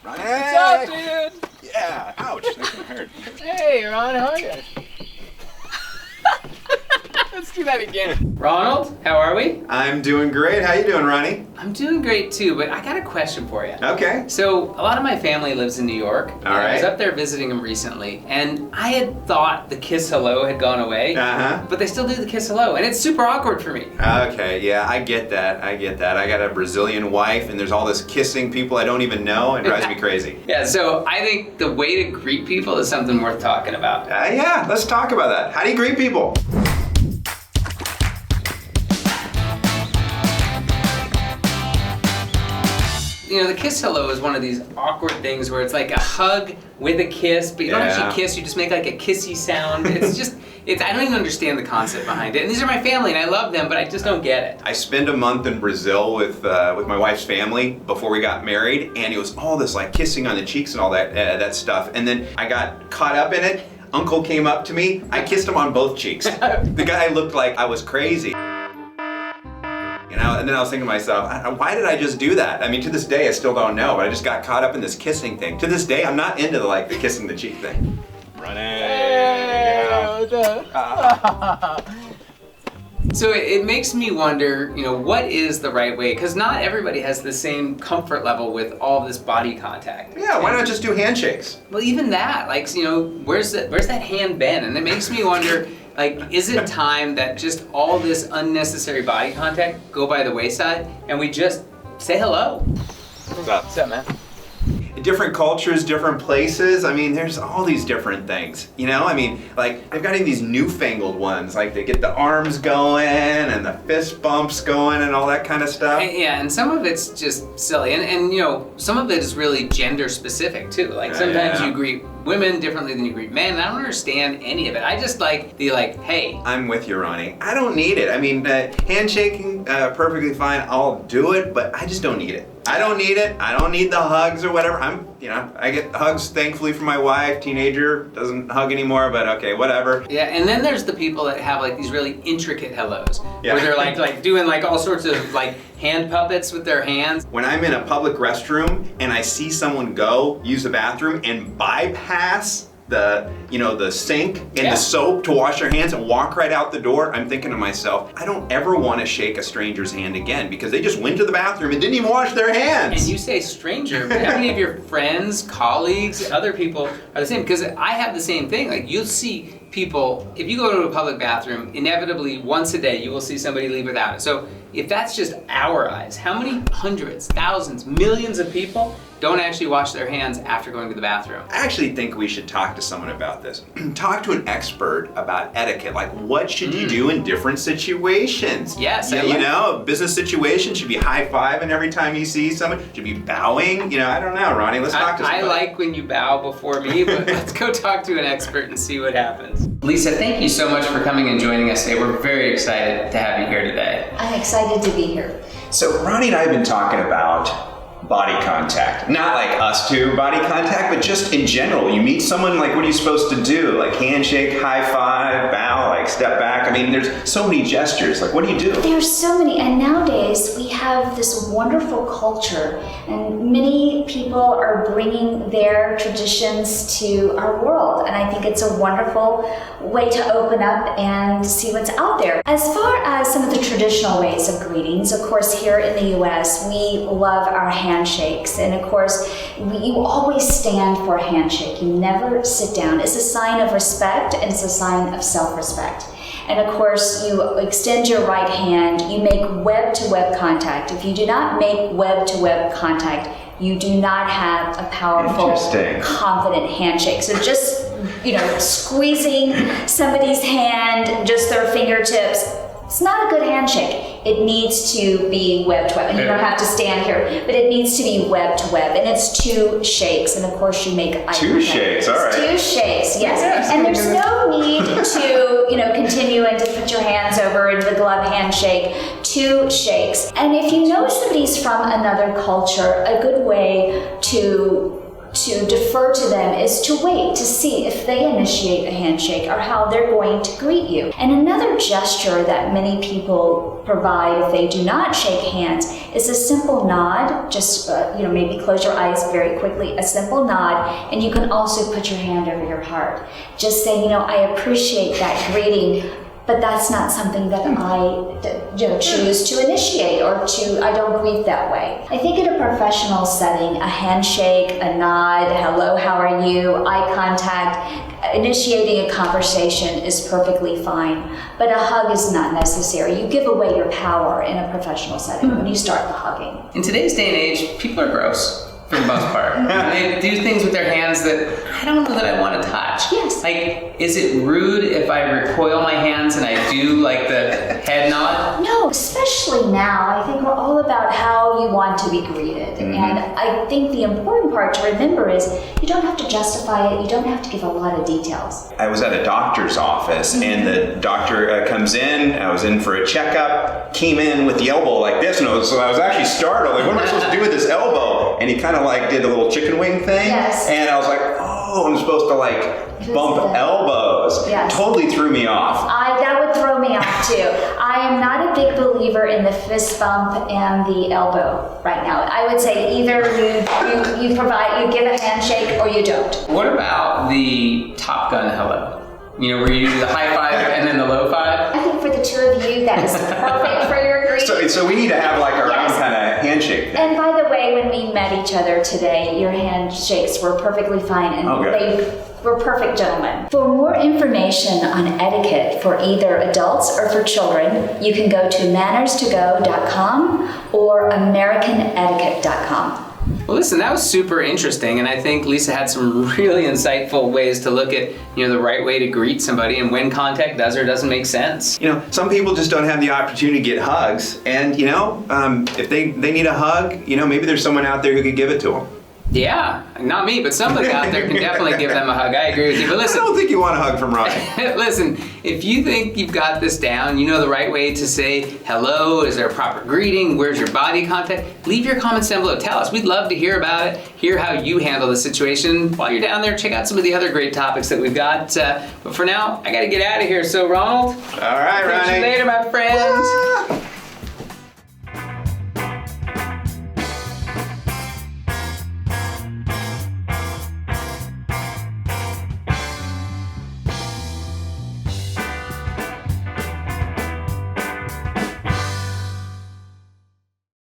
What's up, dude? Yeah, ouch, that's gonna hurt. Hey, Ron, how are you? Let's do that again. Ronald, how are we? I'm doing great. How you doing, Ronnie? I'm doing great too, but I got a question for you. Okay. So, a lot of my family lives in New York. All right. I was up there visiting them recently, and I had thought the kiss hello had gone away. Uh-huh. But they still do the kiss hello, and it's super awkward for me. Okay, yeah, I get that. I got a Brazilian wife, and there's all this kissing people I don't even know. It drives me crazy. Yeah, so I think the way to greet people is something worth talking about. Yeah, let's talk about that. How do you greet people? You know, the kiss hello is one of these awkward things where it's like a hug with a kiss, but you don't actually kiss, you just make like a kissy sound. It's just, I don't even understand the concept behind it. And these are my family and I love them, but I just don't get it. I spent a month in Brazil with my wife's family before we got married, and it was all this like kissing on the cheeks and all that stuff. And then I got caught up in it. Uncle came up to me, I kissed him on both cheeks. The guy looked like I was crazy. You know, and then I was thinking to myself, why did I just do that? I mean, to this day, I still don't know, but I just got caught up in this kissing thing. To this day, I'm not into the kissing the cheek thing. So it makes me wonder, you know, what is the right way? Because not everybody has the same comfort level with all this body contact. Yeah, why not just do handshakes? Well, even that, like, you know, where's that hand been? And it makes me wonder, like, is it time that just all this unnecessary body contact go by the wayside and we just say hello? What's up? What's up, man? Different cultures, different places. I mean, there's all these different things, you know? I mean, like, they've got these newfangled ones, like they get the arms going and the fist bumps going and all that kind of stuff. Yeah, and some of it's just silly. And you know, some of it is really gender specific too. Like sometimes you greet women differently than you greet men, and I don't understand any of it. I just like the hey. I'm with you, Ronnie. I don't need it. I mean, handshaking, perfectly fine. I'll do it, but I just don't need it. I don't need it. I don't need the hugs or whatever. I get hugs thankfully from my wife. Teenager doesn't hug anymore, but okay, whatever. Yeah, and then there's the people that have like these really intricate hellos, where they're like doing like all sorts of like hand puppets with their hands. When I'm in a public restroom and I see someone go use the bathroom and bypass the sink and the soap to wash their hands and walk right out the door, I'm thinking to myself, I don't ever want to shake a stranger's hand again because they just went to the bathroom and didn't even wash their hands. And you say stranger, but how many of your friends, colleagues, other people are the same? Because I have the same thing. Like you'll see people, if you go to a public bathroom, inevitably once a day you will see somebody leave without it. So if that's just our eyes, how many hundreds, thousands, millions of people don't actually wash their hands after going to the bathroom? I actually think we should talk to someone about this. Talk to an expert about etiquette. Like, what should you do in different situations? Yes, you know, a business situation should be high-fiving every time you see someone. Should be bowing. You know, I don't know, Ronnie. Let's talk to somebody. I like when you bow before me, but let's go talk to an expert and see what happens. Lisa, thank you so much for coming and joining us today. We're very excited to have you here today. I'm excited to be here. So Ronnie and I have been talking about body contact. Not like us two body contact, but just in general. You meet someone, like, what are you supposed to do? Like handshake, high five, bow, like step back. I mean, there's so many gestures. Like, what do you do? There's so many, and nowadays we have this wonderful culture, and many people are bringing their traditions to our world, and I think it's a wonderful way to open up and see what's out there. As far as some of the traditional ways of greetings, of course, here in the U.S., we love our handshakes, and of course, you always stand for a handshake. You never sit down. It's a sign of respect, and it's a sign of self-respect. And of course, you extend your right hand, you make web-to-web contact. If you do not make web-to-web contact, you do not have a powerful, confident handshake. So just, squeezing somebody's hand, just their fingertips, it's not a good handshake. It needs to be web-to-web. And you don't have to stand here, but it needs to be web-to-web. And it's 2 shakes. And of course, you make eye contact. 2 shakes, all right. 2 shakes, yes. And there's no need to, continue and to put your hands over into the glove handshake. 2 shakes. And if you know somebody's from another culture, a good way to to defer to them is to wait to see if they initiate a handshake or how they're going to greet you. And another gesture that many people provide if they do not shake hands is a simple nod. Just maybe close your eyes very quickly, a simple nod, and you can also put your hand over your heart. Just say, I appreciate that greeting, but that's not something that I choose to initiate or I don't greet that way. I think in a professional setting, a handshake, a nod, hello, how are you, eye contact, initiating a conversation is perfectly fine, but a hug is not necessary. You give away your power in a professional setting when you start the hugging. In today's day and age, people are gross. For the most part. They do things with their hands that I don't know that I want to touch. Yes. Like, is it rude if I recoil my hands and I do like the head nod? No, especially now. I think we're all about how you want to be greeted. Mm-hmm. And I think the important part to remember is you don't have to justify it. You don't have to give a lot of details. I was at a doctor's office and the doctor comes in. I was in for a checkup, came in with the elbow like this, so I was actually startled. Like, what am I supposed to do with this elbow? And he kind of did a little chicken wing thing. Yes. And I was like, oh, I'm supposed to bump elbows. Yes. Totally threw me off. That would throw me off too. I am not a big believer in the fist bump and the elbow right now. I would say either you give a handshake or you don't. What about the Top Gun hello? Where you do the high five and then the low five? I think for the two of you, that is perfect for your greeting. So we need to have our own kind of handshake. And by the way, when we met each other today, your handshakes were perfectly fine and they were perfect gentlemen. For more information on etiquette for either adults or for children, you can go to mannerstogo.com or americanetiquette.com. Well, listen, that was super interesting, and I think Lisa had some really insightful ways to look at, the right way to greet somebody and when contact does or doesn't make sense. Some people just don't have the opportunity to get hugs, and if they need a hug, maybe there's someone out there who could give it to them. Yeah, not me, but somebody out there can definitely give them a hug. I agree with you. But listen, I don't think you want a hug from Ronnie. Listen, if you think you've got this down, you know the right way to say hello, is there a proper greeting, where's your body contact, leave your comments down below. Tell us. We'd love to hear about it, hear how you handle the situation. While you're down there, check out some of the other great topics that we've got. But for now, I got to get out of here. So, Ronald. All right, Ronnie. Catch you later, my friends.